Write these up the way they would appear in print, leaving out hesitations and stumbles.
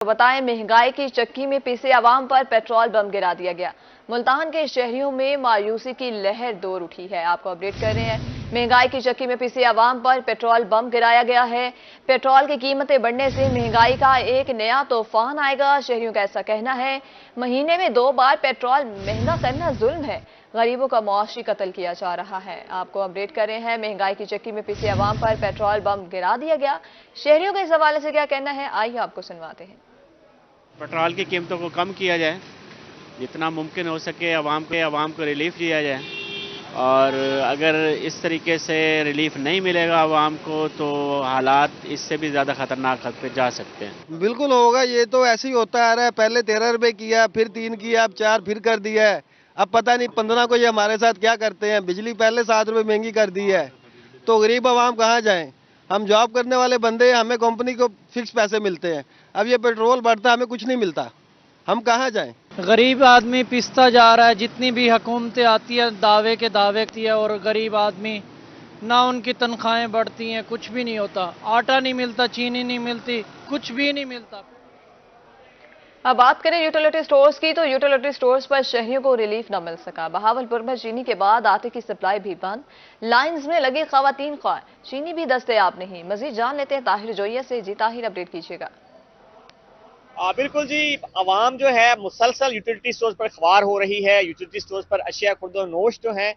बताएं, महंगाई की चक्की में पिसे आवाम पर पेट्रोल बम गिरा दिया गया। मुल्तान के शहरियों में मायूसी की लहर दौड़ उठी है। आपको अपडेट कर रहे हैं, महंगाई की चक्की में पिसे आवाम पर पेट्रोल बम गिराया गया है। पेट्रोल की कीमतें बढ़ने से महंगाई का एक नया तूफान आएगा, शहरियों का ऐसा कहना है। महीने में 2 बार पेट्रोल महंगा करना जुल्म है, गरीबों का मुआशी कत्ल किया जा रहा है। आपको अपडेट कर रहे हैं, महंगाई की चक्की में पिसे आवाम पर पेट्रोल बम गिरा दिया गया। शहरियों के इस हवाले से क्या कहना है, आइए आपको सुनवाते हैं। पेट्रोल की कीमतों को कम किया जाए, जितना मुमकिन हो सके आवाम को रिलीफ दिया जाए। और अगर इस तरीके से रिलीफ नहीं मिलेगा आवाम को तो हालात इससे भी ज़्यादा ख़तरनाक हद पे जा सकते हैं। बिल्कुल होगा, ये तो ऐसे ही होता आ रहा है। पहले 13 रुपए किया, फिर 3 किया, अब 4 फिर कर दिया है। अब पता नहीं 15 को ये हमारे साथ क्या करते हैं। बिजली पहले 7 रुपए महंगी कर दी है, तो गरीब आवाम कहाँ जाएं। हम जॉब करने वाले बंदे, हमें कंपनी को फिक्स पैसे मिलते हैं। अब ये पेट्रोल बढ़ता, हमें कुछ नहीं मिलता, हम कहाँ जाएं। गरीब आदमी पिसता जा रहा है। जितनी भी हुकूमतें आती है दावे के दावे की है, और गरीब आदमी ना उनकी तनख्वाहें बढ़ती हैं, कुछ भी नहीं होता। आटा नहीं मिलता, चीनी नहीं मिलती, कुछ भी नहीं मिलता। अब बात करें यूटिलिटी स्टोर्स की, तो यूटिलिटी स्टोर्स पर शहरियों को रिलीफ न मिल सका। बहावलपुर में चीनी के बाद आटे की सप्लाई भी बंद, लाइंस में लगी खवातीन ख्वार, चीनी भी दस्तयाब नहीं। मजीद जान लेते हैं ताहिर जोइया से। जी ताहिर, अपडेट कीजिएगा। बिल्कुल जी, आवाम जो है मुसलसल यूटिलिटी स्टोर्स पर ख्वार हो रही है। यूटिलिटी स्टोर्स पर अशिया खुर्दोनोश जो हैं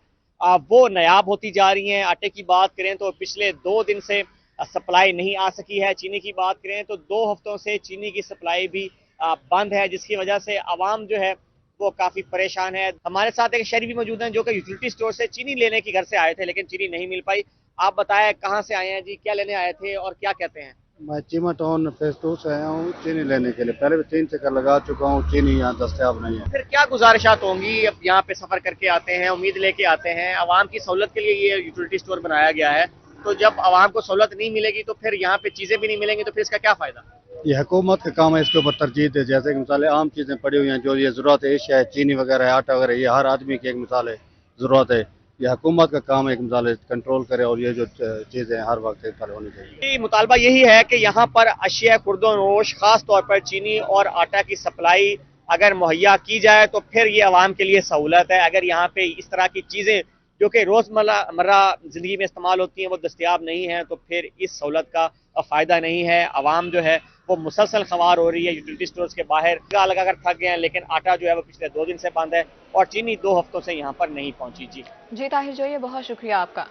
वो नायाब होती जा रही हैं। आटे की बात करें तो पिछले 2 दिन से सप्लाई नहीं आ सकी है। चीनी की बात करें तो 2 हफ्तों से चीनी की सप्लाई भी बंद है, जिसकी वजह से आवाम जो है वो काफ़ी परेशान है। हमारे साथ एक शहरी भी मौजूद हैं जो कि यूटिलिटी स्टोर से चीनी लेने के घर से आए थे, लेकिन चीनी नहीं मिल पाई। आप बताएं कहाँ से आए हैं जी, क्या लेने आए थे और क्या कहते हैं? मैं चीमा टाउन फेज 2 से आया हूँ चीनी लेने के लिए। पहले भी 3 चक्कर लगा चुका हूँ, चीनी यहाँ दस्तयाब नहीं है। फिर क्या गुजारिशात होंगी? अब यहाँ पे सफर करके आते हैं, उम्मीद लेके आते हैं, आवाम की सहूलत के लिए ये यूटिलिटी स्टोर बनाया गया है, तो जब आवाम को सहूलत नहीं मिलेगी तो फिर यहाँ पे चीजें भी नहीं मिलेंगी, तो फिर इसका क्या फायदा? ये हुकूमत का काम है, इसके ऊपर तरजीह दे। जैसे कि मिसाल आम चीजें पड़ी हुई हैं, जो ये जरूरत है, एशिया है, चीनी वगैरह है, आटा वगैरह, ये हर आदमी की एक मिसाल है, जरूरत है। ये हुकूमत का काम है, एक मिसाल है, कंट्रोल करे और ये जो चीजें हर वक्त पर होनी चाहिए। मुतालबा यही है कि यहाँ पर अशिया खुर्दोनोश खास तौर पर चीनी और आटा की सप्लाई अगर मुहैया की जाए तो फिर ये आवाम के लिए सहूलत है। अगर यहाँ पे इस तरह की चीजें जो कि रोजमर्रा जिंदगी में इस्तेमाल होती हैं वो दस्तयाब नहीं है, तो फिर इस सहूलत का फायदा नहीं है। आवाम जो है वो मुसलसल ख्वार हो रही है। यूटिलिटी स्टोर्स के बाहर लगा कर थक गए हैं, लेकिन आटा जो है वो पिछले 2 दिन से बंद है और चीनी 2 हफ्तों से यहाँ पर नहीं पहुंची। जी ताहिर जोइया, बहुत शुक्रिया आपका।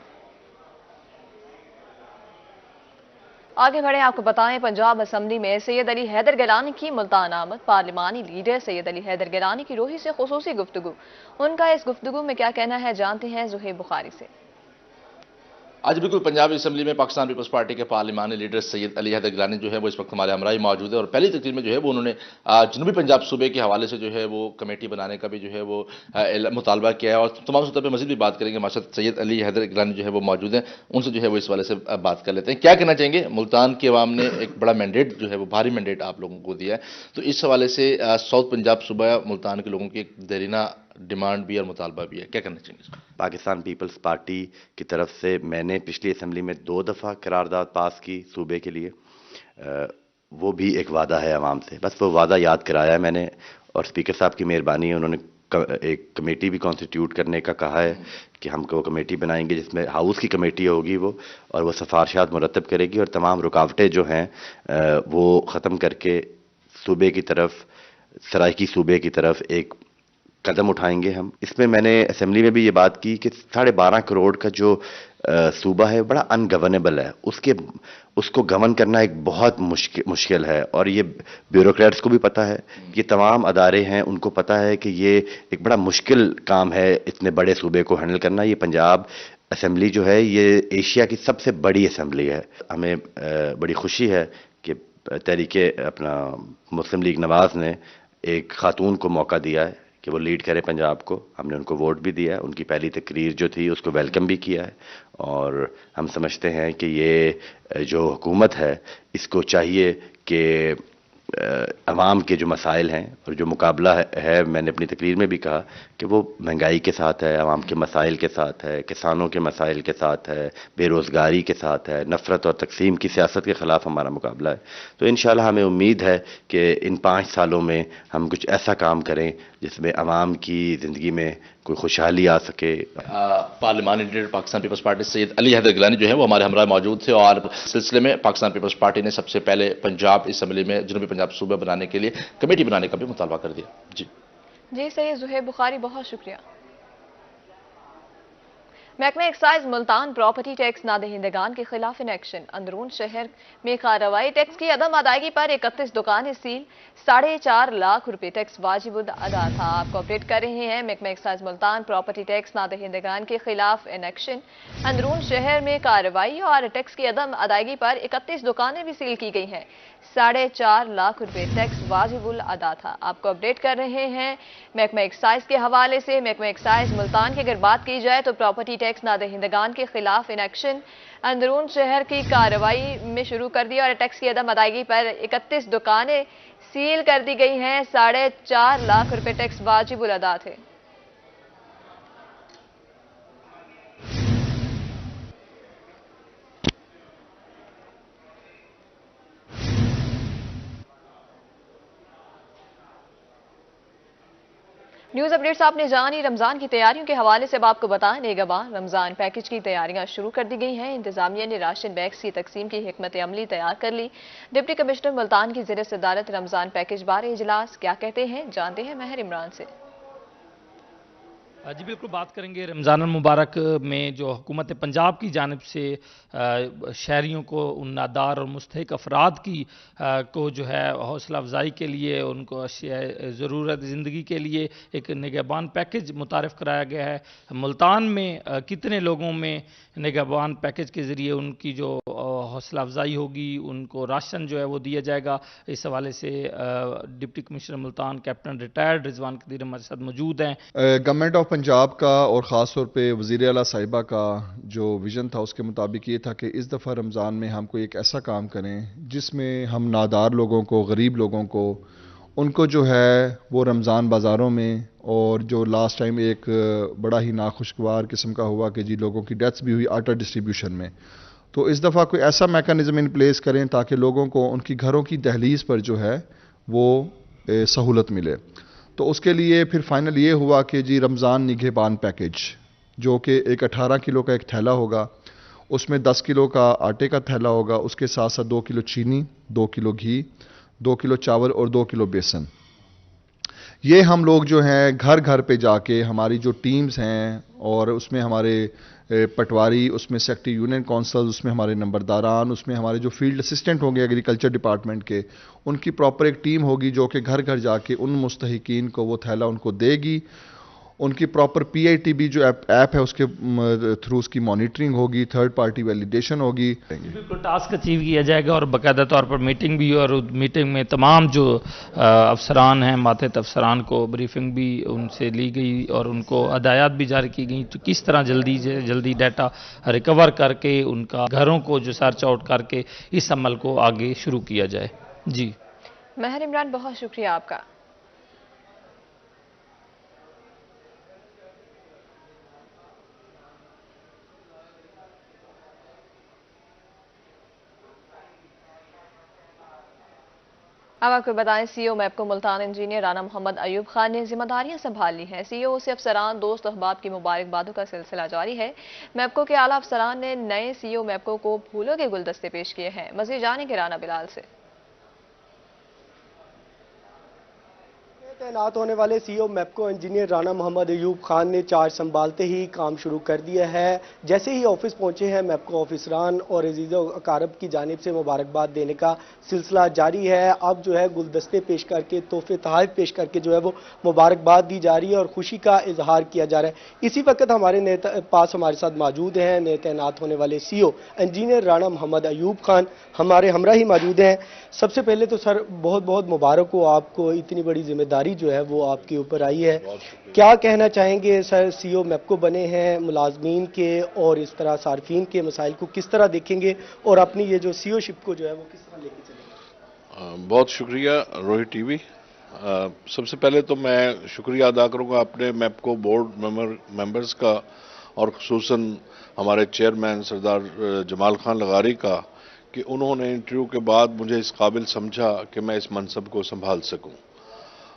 आगे बढ़े, आपको बताएं, पंजाब असेंबली में सैयद अली हैदर गिलानी की मुल्तान आमद। पार्लिमानी लीडर सैयद अली हैदर गिलानी की रोही से खुसूसी गुफ्तगू। उनका इस गुफ्तगू में क्या कहना है, जानते हैं जुहैब बुखारी से। आज बिल्कुल पंजाब असेंबली में पाकिस्तान पीपल्स पार्टी के पार्लिमानी लीडर सैयद अली हैदर गिलानी जो है वो इस वक्त हमारे हमराही मौजूद है। और पहली तकरीर में जो है वो उन्होंने जनूबी पंजाब सूबे के हवाले से जो है वो कमेटी बनाने का भी जो है वो मुतालबा किया है। और तमाम सतह पर मजीद भी बात करेंगे। हमारे साथ सैयद अली हैदर गिलानी जो है वो मौजूद हैं, उनसे जो है वो इस वाले से बात कर लेते हैं। क्या कहना चाहेंगे? मुल्तान की आवाम ने एक बड़ा मैंडेट जो है वो भारी मैंडेट आप लोगों को दिया है, तो इस हवाले से साउथ पंजाब सूबा मुल्तान के लोगों की एक देरीना डिमांड भी और मुतालबा भी है, क्या करना चाहिए? पाकिस्तान पीपल्स पार्टी की तरफ से मैंने पिछली असेंबली में 2 दफ़ा करारदाद पास की सूबे के लिए। वो भी एक वादा है आवाम से, बस वो वादा याद कराया है मैंने। और स्पीकर साहब की मेहरबानी है, उन्होंने एक कमेटी भी कॉन्स्टिट्यूट करने का कहा है कि हम वो कमेटी बनाएंगे जिसमें हाउस की कमेटी होगी वो, और वो सिफारिशात मुरतब करेगी और तमाम रुकावटें जो हैं वो ख़त्म करके सूबे की तरफ, सराइकी सूबे की तरफ एक कदम उठाएंगे हम। इसमें मैंने असेंबली में भी ये बात की कि 12.5 करोड़ का जो सूबा है बड़ा अनगवर्नेबल है, उसको गवर्न करना एक बहुत मुश्किल है। और ये ब्यूरोक्रेट्स को भी पता है, ये तमाम अदारे हैं उनको पता है कि ये एक बड़ा मुश्किल काम है इतने बड़े सूबे को हैंडल करना। ये पंजाब असेंबली जो है ये एशिया की सबसे बड़ी असेंबली है। हमें बड़ी खुशी है कि तहरीके अपना मुस्लिम लीग नवाज ने एक खातून को मौका दिया है कि वो लीड करे पंजाब को। हमने उनको वोट भी दिया है, उनकी पहली तकरीर जो थी उसको वेलकम भी किया है। और हम समझते हैं कि ये जो हुकूमत है इसको चाहिए कि عوام کے جو مسائل ہیں اور جو مقابلہ ہے میں نے اپنی تقریر میں بھی کہا کہ وہ مہنگائی کے ساتھ ہے، عوام کے مسائل کے ساتھ ہے، کسانوں کے مسائل کے ساتھ ہے، بے روزگاری کے ساتھ ہے، نفرت اور تقسیم کی سیاست کے خلاف ہمارا مقابلہ ہے. تو انشاءاللہ ہمیں امید ہے کہ ان 5 سالوں میں ہم کچھ ایسا کام کریں جس میں عوام کی زندگی میں کوئی خوشحالی آ سکے. پارلیمانی لیڈر پاکستان پیپلز پارٹی سید علی حیدر گیلانی جو ہے وہ ہمارے ہمراہ موجود تھے، اور سلسلے میں پاکستان پیپلز پارٹی نے سب سے پہلے پنجاب اسمبلی میں جنوبی پنجاب صوبہ بنانے کے لیے کمیٹی بنانے کا بھی مطالبہ کر دیا. جی سید زہیب بخاری، بہت شکریہ. محکمہ ایکسائز ملتان پراپرٹی ٹیکس نادہندگان کے خلاف انیکشن. اندرون شہر میں کارروائی. ٹیکس کی عدم ادائیگی پر 31 دکانیں سیل. 4.5 لاکھ روپے ٹیکس واجب ادا تھا. آپ کو اپڈیٹ کر رہے ہیں محکمہ ایکسائز ملتان پراپرٹی ٹیکس نادہندگان کے خلاف انیکشن. اندرون شہر میں کارروائی اور ٹیکس کی عدم ادائیگی پر 31 دکانیں بھی سیل کی گئی ہیں. 4.5 لاکھ روپے ٹیکس واجب الادا تھا. آپ کو اپڈیٹ کر رہے ہیں محکمہ ایکسائز کے حوالے سے. محکمہ ایکسائز ملتان کی اگر بات کی جائے تو پراپرٹی ٹیکس نادہندگان کے خلاف انیکشن اندرون شہر کی کارروائی میں شروع کر دی اور ٹیکس کی عدم ادائیگی پر 31 دکانیں سیل کر دی گئی ہیں. 4.5 لاکھ روپے ٹیکس واجب الادا تھے. نیوز اپڈیٹس آپ نے جانی. رمضان کی تیاریوں کے حوالے سے اب آپ کو بتائیں نگہبان رمضان پیکج کی تیاریاں شروع کر دی گئی ہیں. انتظامیہ نے راشن بیگز کی تقسیم کی حکمت عملی تیار کر لی. ڈپٹی کمشنر ملتان کی زیر صدارت رمضان پیکج بارے اجلاس. کیا کہتے ہیں جانتے ہیں ماہر عمران سے. جی بالکل بات کریں گے. رمضان المبارک میں جو حکومت پنجاب کی جانب سے شہریوں کو ان نادار اور مستحق افراد کی کو جو ہے حوصلہ افزائی کے لیے ان کو اشیاء ضرورت زندگی کے لیے ایک نگہبان پیکج متعارف کرایا گیا ہے. ملتان میں کتنے لوگوں میں نگہبان پیکج کے ذریعے ان کی جو حوصلہ افزائی ہوگی، ان کو راشن جو ہے وہ دیا جائے گا. اس حوالے سے deputy commissioner Multan captain retired Rizwan Qadir ہمارے ساتھ موجود ہیں. گورنمنٹ آف پنجاب کا اور خاص طور پہ وزیر اعلیٰ صاحبہ کا جو ویژن تھا اس کے مطابق یہ تھا کہ اس دفعہ رمضان میں ہم کوئی ایک ایسا کام کریں جس میں ہم نادار لوگوں کو، غریب لوگوں کو، ان کو جو ہے وہ رمضان بازاروں میں، اور جو لاسٹ ٹائم ایک بڑا ہی ناخوشگوار قسم کا ہوا کہ جی لوگوں کی ڈیتھس بھی ہوئی آٹا ڈسٹریبیوشن میں، تو اس دفعہ کوئی ایسا میکانزم ان پلیس کریں تاکہ لوگوں کو ان کی گھروں کی دہلیز پر جو ہے وہ سہولت ملے. تو اس کے لیے پھر فائنل یہ ہوا کہ جی رمضان نگہبان پیکج، جو کہ ایک 18 کلو کا ایک تھیلا ہوگا، اس میں 10 کلو کا آٹے کا تھیلا ہوگا، اس کے ساتھ ساتھ 2 کلو چینی، 2 کلو گھی، 2 کلو چاول اور 2 کلو بیسن. یہ ہم لوگ جو ہیں گھر گھر پہ جا کے ہماری جو ٹیمز ہیں، اور اس میں ہمارے پٹواری، اس میں سیکٹری یونین کونسل، اس میں ہمارے نمبرداران، اس میں ہمارے جو فیلڈ اسسٹنٹ ہوں گے ایگریکلچر ڈپارٹمنٹ کے، ان کی پراپر ایک ٹیم ہوگی جو کہ گھر گھر جا کے ان مستحقین کو وہ تھیلا ان کو دے گی. ان کی proper P I T B جو ایپ ہے اس کے تھرو اس کی مانیٹرنگ ہوگی، تھرڈ پارٹی ویلیڈیشن ہوگی. بالکل ٹاسک اچیو کیا جائے گا اور باقاعدہ طور پر میٹنگ بھی، اور میٹنگ میں تمام جو افسران ہیں، ماتحت افسران کو بریفنگ بھی ان سے لی گئی اور ان کو ہدایات بھی جاری کی گئی تو کس طرح جلدی سے جلدی ڈیٹا ریکور کر کے ان کا گھروں کو جو سرچ آؤٹ کر کے اس عمل کو آگے شروع کیا جائے. جی ماہر عمران، بہت شکریہ آپ کا. اب آپ کو بتائیں سی او میپکو ملتان انجینئر رانا محمد ایوب خان نے ذمہ داریاں سنبھال لی ہیں. سی او سے افسران، دوست احباب کی مبارکبادوں کا سلسلہ جاری ہے. میپکو کے اعلیٰ افسران نے نئے سی او میپکو کو پھولوں کے گلدستے پیش کیے ہیں. مزید جانیں گے رانا بلال سے. تعینات ہونے والے سی او میپکو انجینئر رانا محمد ایوب خان نے چارج سنبھالتے ہی کام شروع کر دیا ہے. جیسے ہی آفس پہنچے ہیں میپکو آفیسران اور عزیز و اقارب کی جانب سے مبارکباد دینے کا سلسلہ جاری ہے. اب جو ہے گلدستے پیش کر کے، تحفے تحائف پیش کر کے جو ہے وہ مبارکباد دی جا رہی ہے اور خوشی کا اظہار کیا جا رہا ہے. اسی وقت ہمارے پاس ہمارے ساتھ موجود ہیں نئے تعینات ہونے والے سی او انجینئر رانا محمد ایوب خان ہمارے ہمراہ ہی موجود ہیں. سب سے پہلے تو سر بہت بہت مبارک ہو آپ کو، اتنی بڑی ذمہ داری جو ہے وہ آپ کے اوپر آئی ہے. کیا کہنا چاہیں گے سر؟ سی او میپکو بنے ہیں، ملازمین کے اور اس طرح صارفین کے مسائل کو کس طرح دیکھیں گے اور اپنی یہ جو سی او شپ کو جو ہے وہ کس طرح لے کے چلیں گے؟ बहुत शुक्रिया रोहित टीवी। सबसे पहले तो मैं शुक्रिया अदा करूंगा अपने मैपको बोर्ड मेंबर्स का और खुसूसन हमारे चेयरमैन सरदार जमाल खान लगारी का कि उन्होंने इंटरव्यू के बाद मुझे इस काबिल समझा कि मैं इस मनसब को संभाल सकूं।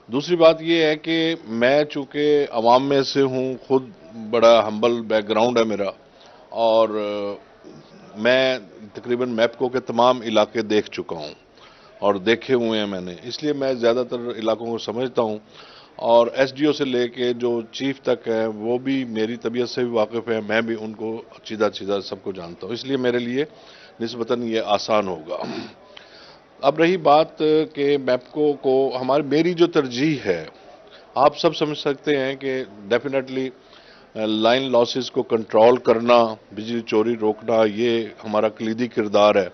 दूसरी बात यह है कि मैं चूंकि अवाम में से हूं, खुद बड़ा हम्बल बैकग्राउंड है मेरा, और मैं तकरीबन मैपको के तमाम इलाके देख चुका हूं और देखे हुए हैं मैंने, इसलिए मैं ज़्यादातर इलाकों को समझता हूं। और एसडीओ से लेके जो चीफ तक है वो भी मेरी तबीयत से भी वाकिफ़ है, मैं भी उनको सीधा सबको जानता हूं, इसलिए मेरे लिए निस्बतन ये आसान होगा। अब रही बात कि मैपको को मेरी जो तरजीह है, आप सब समझ सकते हैं कि डेफिनेटली लाइन लॉसेस को कंट्रोल करना, बिजली चोरी रोकना, ये हमारा कलीदी किरदार है,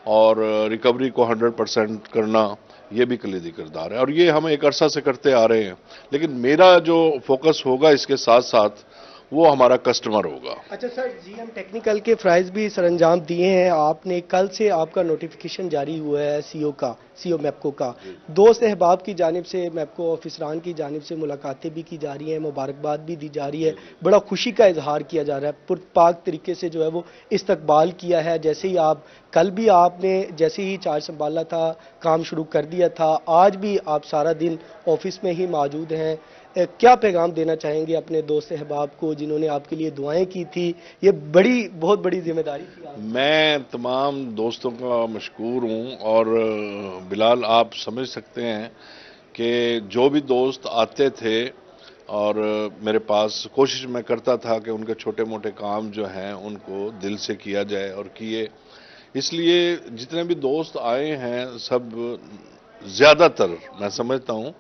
और रिकवरी को 100% करना ये भी कलीदी किरदार है, और ये हम एक अरसा से करते आ रहे हैं। लेकिन मेरा जो फोकस होगा इसके साथ साथ वो हमारा कस्टमर होगा। अच्छा सर, जीएम टेक्निकल के प्राइज भी सरंजाम दिए हैं आपने, कल से आपका नोटिफिकेशन जारी हुआ है सीओ मैपको का। दोस्त अहबाब की जानिब से, मैपको ऑफिसरान की जानिब से मुलाकातें भी की जा रही हैं, मुबारकबाद भी दी जा रही है, बड़ा खुशी का इजहार किया जा रहा है, पुरपाक तरीके से जो है वो इस्तकबाल किया है। जैसे ही आप कल भी आपने जैसे ही चार्ज संभाला था, काम शुरू कर दिया था, आज भी आप सारा दिन ऑफिस में ही मौजूद हैं। क्या पैगाम देना चाहेंगे अपने दोस्त अहबाब को जिन्होंने आपके लिए दुआएं की थी? ये बहुत बड़ी जिम्मेदारी थी। मैं तमाम दोस्तों का मशकूर हूं, और बिलाल आप समझ सकते हैं कि जो भी दोस्त आते थे और मेरे पास, कोशिश मैं करता था कि उनके छोटे मोटे काम जो हैं उनको दिल से किया जाए और किए। इसलिए जितने भी दोस्त आए हैं सब ज़्यादातर, मैं समझता हूँ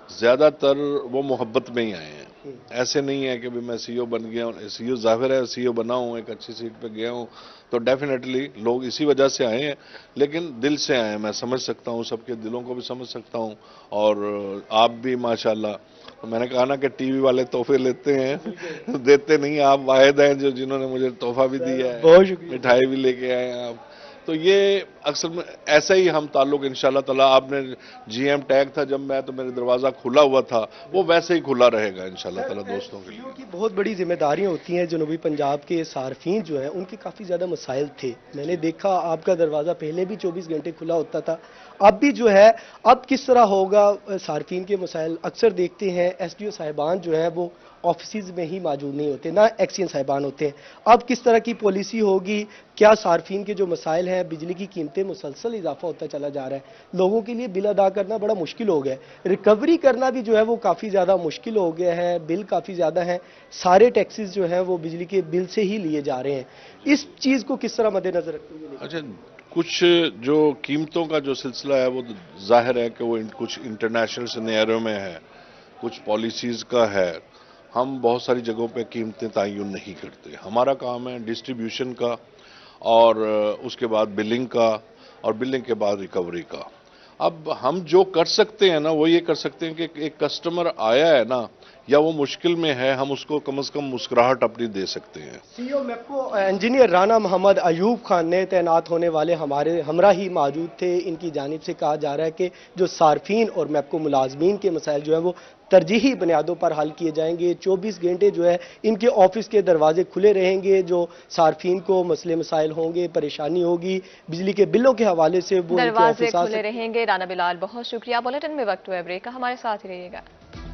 ज़्यादातर वो मोहब्बत में ही आए हैं। ऐसे नहीं है कि भी मैं सीईओ बन गया हूँ, सीईओ ज़ाहिर है सीईओ बना हूँ, एक अच्छी सीट पे गया हूँ, तो डेफिनेटली लोग इसी वजह से आए हैं, लेकिन दिल से आए हैं। मैं समझ सकता हूँ, सबके दिलों को भी समझ सकता हूँ, और आप भी माशाल्लाह। तो मैंने कहा ना कि टीवी वाले तोहफे लेते हैं देते नहीं, आप वाहिद हैं जो जिन्होंने मुझे तोहफा भी दिया है, मिठाई भी लेके आए हैं आप। तो ये अक्सर में ऐसा ही हम ताल्लुक इंशाल्लाह ताला, आपने जीएम टैग था जब मैं, तो मेरे दरवाज़ा खुला हुआ था, वो वैसे ही खुला रहेगा इंशाल्लाह ताला दोस्तों के लिए। की बहुत बड़ी जिम्मेदारियां होती हैं। जनूबी पंजाब के सार्फिन जो हैं उनके काफ़ी ज़्यादा मसाइल थे। मैंने देखा आपका दरवाज़ा पहले भी 24 घंटे खुला होता था, अब भी जो है, अब किस तरह होगा सार्फिन के मसाइल? अक्सर देखते हैं एसडीओ साहिबान जो है वो ऑफिस में ही मौजूद नहीं होते, ना एक्सीएन साहिबान होते हैं। अब किस तरह की पॉलिसी होगी? क्या सार्फिन के जो मसाइल हैं, बिजली की कीमतें मुसलसल इजाफा होता चला जा रहा है, लोगों के लिए बिल अदा करना बड़ा मुश्किल हो गया है, रिकवरी करना भी जो है वो काफ़ी ज़्यादा मुश्किल हो गया है, बिल काफ़ी ज़्यादा हैं, सारे टैक्सेस जो हैं वो बिजली के बिल से ही लिए जा रहे हैं। इस चीज़ को किस तरह मद्देनजर रखते हुए? अच्छा, कुछ जो कीमतों का जो सिलसिला है वो जाहिर है कि वो कुछ इंटरनेशनल सिनेरियो में है, कुछ पॉलिसीज़ का है। हम बहुत सारी जगहों पे कीमतें तयन नहीं करते, हमारा काम है डिस्ट्रीब्यूशन का, और उसके बाद बिलिंग का, और बिलिंग के बाद रिकवरी का। अब हम जो कर सकते हैं ना, वो ये कर सकते हैं कि एक कस्टमर आया है ना, या वो मुश्किल में है, हम उसको कम से कम मुस्कुराहट अपनी दे सकते हैं। सीईओ मैपको इंजीनियर राना मोहम्मद अयूब खान ने तैनात होने वाले हमारे हमरा ही मौजूद थे। इनकी जानिब से कहा जा रहा है कि जो सार्फिन और मैपको मुलाजमीन के मसाइल जो है वो तरजीही बुनियादों पर हल किए जाएंगे। 24 घंटे जो है इनके ऑफिस के दरवाजे खुले रहेंगे। जो सार्फिन को मसले मसाइल होंगे, परेशानी होगी बिजली के बिलों के हवाले से, वो दरवाजे खुले रहेंगे। राना बिलाल, बहुत शुक्रिया। बुलेटिन में वक्त हुआ है ब्रेक का, हमारे साथ ही रहिएगा।